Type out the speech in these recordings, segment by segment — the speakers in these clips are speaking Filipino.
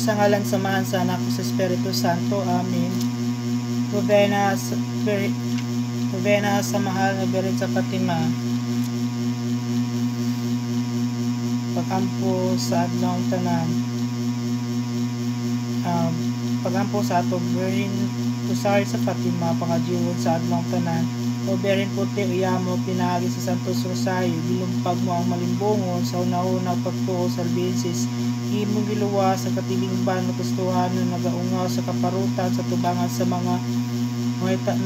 Sa ngalan samahan sa anak sa Espiritu Santo. Amen. Novena sa mahal na Birhen sa Fatima. Pagampo sa adlaw tanan. Pagampo sa ato Birhen Pusari sa Fatima, pangadiyon sa adlaw tanan. O Birhen puti uyamo pinaagi sa Santos Rosario, bilumpag mo ang malimbongon sa una-una pagtuo sa albensis. Imong giluwa sa katilingban na gustuhan na nagaungaw sa kaparutan sa tubangan sa mga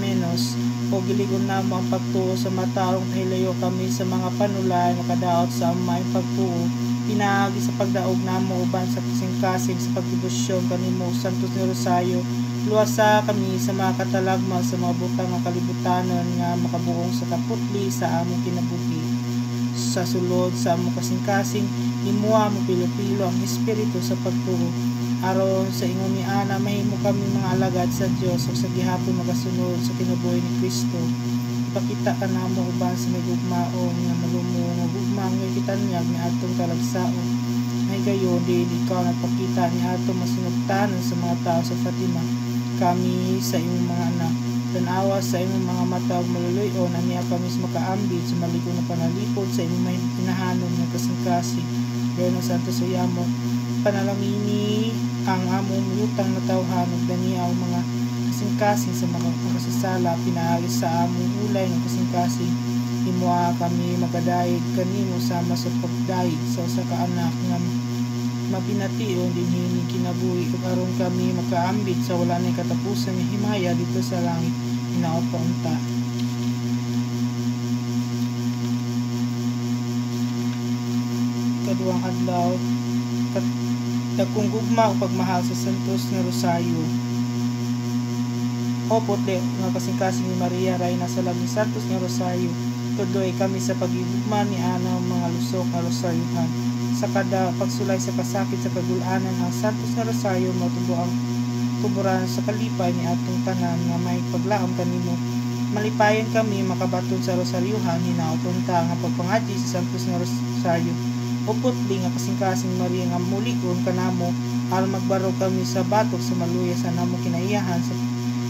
menos. O giligon namo ang pagtuo sa matarong hilayo kami sa mga panulay makadaot sa amay pagtuo. Pinaagi sa pagdaog namo uban sa kasing-kasing sa pagdebosyon kanimo Santos ni Rosario. Luwasa kami sa mga katalagma sa mga butang nga kalibutanon nga makabuong sa kaputli sa among kinabuhi. Sa sulod sa among kasing-kasing himuha mo pilo-pilo ang espiritu sa pagtuo. Aron sa ingon ni Ana mahimo kami mga alagad sa Dios ug sa gihapon magasunod sa kinabuhi ni Kristo. Ipakita ka namo uban sa may gugmaong nga malumo nga gugmaong nga kitanyag ni atong kalagsaon. Ay gayon din ikaw nagpakita ni atong masinugtanon sa mga tao sa Fatima. Kami sa imong mga anak tanawa sa imong mga mata ug maluluyon aniya kami makaambit sa maligong na panalipod sa imong hinahanon nga kasing-kasing. Gayong Santo Sayamo panalangini ang among lutang na tawhan ug daniya ang mga kasing-kasing sa mga kasasala pinaagi sa among ulay ng kasing-kasing. Himuha kami magadayeg kanimo sama sa pagdayeg sa usa ka anak nga mabination dinhi kinabuhi ug aron kami makaambit sa wala nay katapusan nga himaya dito sa langit hinaot paunta. Kaduhang adlaw dagkong gugma o pagmahal sa Santos ni Rosario. Hopotle nga kasing-kasing ni Maria Reyna sa labing Santos ni Rosario. Tuloy kami sa pagigugma ni Ana mga lusok na Rosariohan. Sa kada pagsulay sa kasakit sa kagulanan ang Santos ni Rosario matubo ang tuburan sa kalipay ni atong tanan nga may paglaom kanimo. Malipayon kami makabaton sa Rosariohan hinaot unta nga pagpangadji sa Santos ni Rosario. Upotli nga kasing-kasing Maria nga muligon kanamo aron magbarog kami sa batok sa maluya sa namo kinaiyahan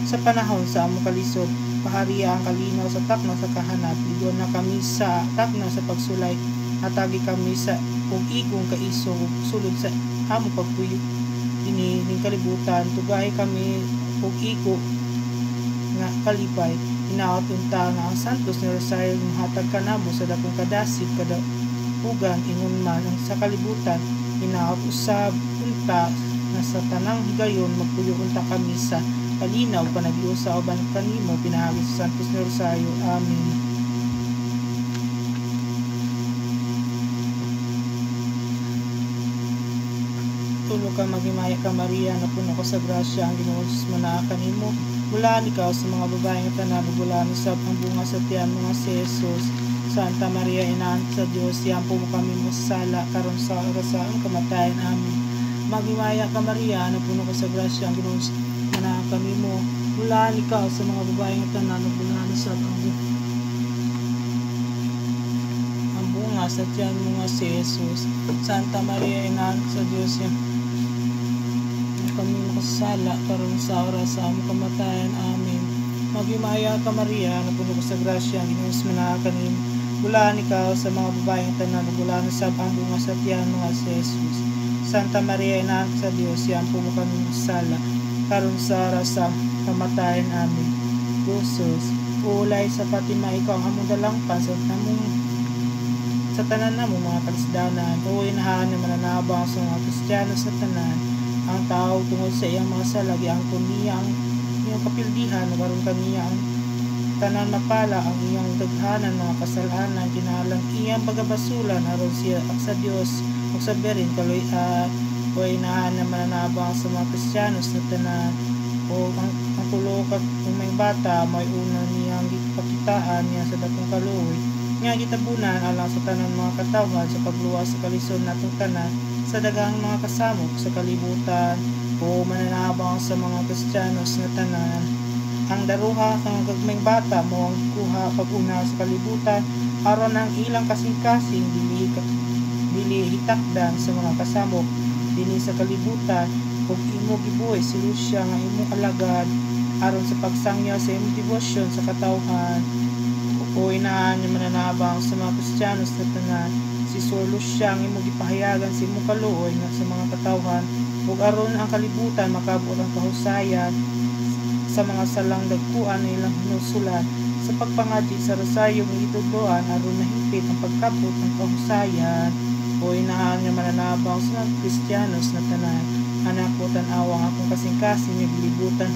sa panahon sa among kalisod. Pahariya ang kalinaw sa takna sa kahanap. Ligon na kami sa takna sa pagsulay. Atagi kami sa ug-igong kaiso ug sulod sa among pagpuyo. Ning kalibutan tugay kami ug-igo nga kalipay. Hinaot unta nga ang Santos ni Rosario hatag kanamo sa dakong kadasig kada ugan ingon man ang sa kalibutan. Hinaot usab unta na sa tanang higayon magpuyo unta kami sa kalinaw panag-iusa uban kanimo pinaagi sa Santos ni Rosario. Amen. Tulog ka maghimaya ka Maria na puno ko sa grasya ang Ginoo Hesus manaa kanimo. Bulaan ikaw sa mga babae nga tanan ug bulaan usab ang bunga sa tiyan mga si Jesus. Santa Maria Ina sa Dios, yampo mo kami mo sa sala karon sa oras sa among kamatayon. Amen. Maghimaya ka Maria na puno ka sa grasya ang Ginoo manaa kami mo. Bulaan ikaw sa mga babae nga tanan ug bulaan usab ang bunga sa tiyan mo nga si Jesus. Santa Maria Ina sa Dios, kami makasala karon sa oras sa among kamatayon. Amen. Maghimaya ka Maria na puno ka sa grasya ang Ginoo manaa kanimo. Bulaan ikaw sa mga babae nga tanan ug bulaan usab ang bunga sa tiyan mo nga si Jesus. Santa Maria Ina sa Dios, yampo mo kami masala karon sa oras sa kamatayon. Amen. Jesus, ulay sa Fatima ikaw ang among dalangpan sa tanan namo mga karisdanan. O inahan na mananabang sa mga Kristiyano sa tanan ang tao tungod sa iyang mga salagi ang kuniyang iyang kapildihan karon kaniya ang tanan mapala ang iyang daghanan mga kasalanan kinahalang iyang pagabasulan aron siya sa Dios ug sa Birhen kaloy o inahan na mananabang sa mga Kristiyano sa tanan. O ang tulo ka may bata may una niyang gipakitaan niya sa dakong kaluoy nga gitabunan alang sa tanan mga katawhan sa pagluwas sa kalisod natong tanan sa daghang mga kasamok sa kalibutan. O mananabang sa mga Kristiyanos nga tanan ang daruha kang gagmayng bata mo ang kuha pag-una sa kalibutan aron ang ilang kasing-kasing dili hitakdan sa mga kasamok dinhi sa kalibutan ug imo gibuhi si Lucia nga imong alagad aron sa pagsangya sa imong debosyon sa katawhan. O inahan nga mananabang sa mga Kristiyano sa tanan, si Sor Lucia ang imong gipahayagan sa imong kaluoy nga sa mga katawhan ug aron ang kalibutan makabuot ang kahusayan sa mga salang dagkuan na ilang hinusulat sa pagpangadyi sa rosaryo ng itudloan aron mahipit ang pagkabot ng kahusayan. O inahan nga mananabang sa mga Kristiyano sa tanan, anak ko tan-awang akong kasing-kasing nga gilibutan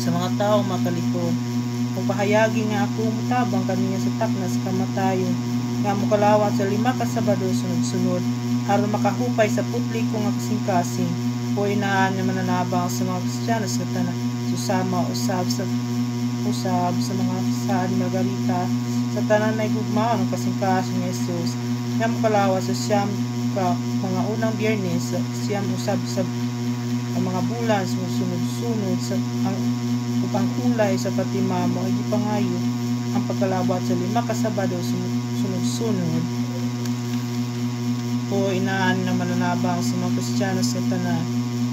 sa mga taong makaliton. Kung pahayagi nga ako mutabang kaniya sa taknas kamatayon nga mukalawan sa 5 ka Sabado sunod-sunod aron makahupay sa putli ko nga kasing-kasing. O inahan nga mananabang sa mga Kristiyano sa tanan, susama usab sa mga saan Margarita sa tanan na igugmao ng kasing-kasing ni Jesus nga mukalawan sa siyam ka mga unang Biyernes siyam usab sa mga bulan sunod-sunod sa ang kulay sa Fatima mo ay gipangayo ang pagkalawat sa 5 ka Sabado sunod-sunod. O inaan na mananabang sa mga Kristiyano sa tanan,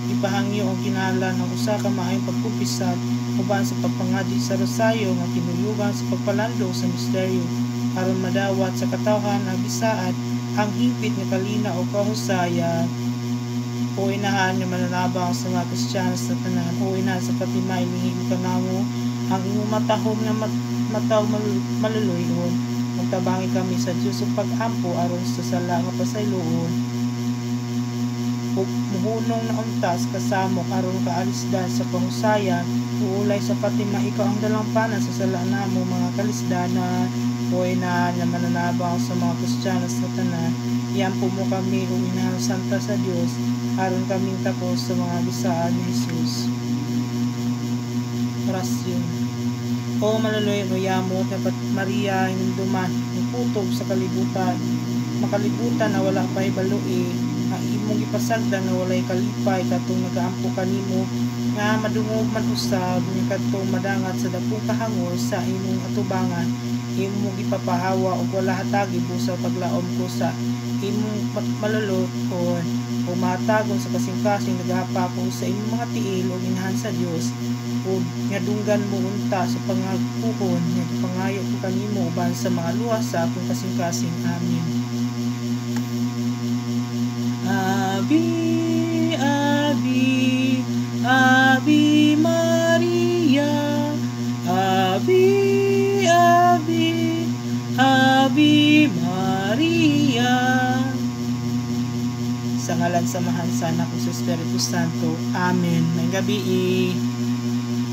ipahangyo ang kinahanglan ng usa ka maayong pagkumpisal uban sa pagpangadyi sa rosaryo nga kinuyugan sa pagpalandong sa misteryo aron madawat sa katawhan ang bisaad ang hipit nga kalina o kahusayan. O inahan nga mananabang sa mga Kristiyano sa tanan, o inahan sa Fatima ilingig ka namo ang imong matahom nga mataw maluluyon. Magtabangi kami sa Dios ug pag-ampo aron sa sala nga pasayloon ug muhunong na untas kasamo aron kaalisdan sa kahusayan. Uulay sa Fatima ikaw ang dalampanan sa sala namo mga kalisdanan. O inahan nga mananabang sa mga Kristiyano sa tanan, iampo mo kami o inahan santa sa Dios aron kaming tapos sa mga bisaan ni Jesus. Orasyon. O maluluy o yamo dapat Maria hinumduman ng putob sa kalibutan, makalibutan na wala pa'y baloi ang imong ipasagdan na walay kalipay katong nagaampo kanimo nga madungog man usab nga katong madangat sa dapong kahangol sa imong atubangan imong ipapahawa og wala hatagi busa paglaom ko sa imong malulot o matagon sa kasing-kasing nagahapa ko sa imong mga tiil o inahan sa Dios o nga dunggan mo unta sa pangagpuhon nga pangayo ko kanimo uban sa mga luwas sa akong kasing-kasing. Amen. Ave, Ave, Ave Maria, Ave, Ave, Ave Maria. Sa ngalan samahan sa Anak ko sa Espiritu Santo. Amen. May gabi.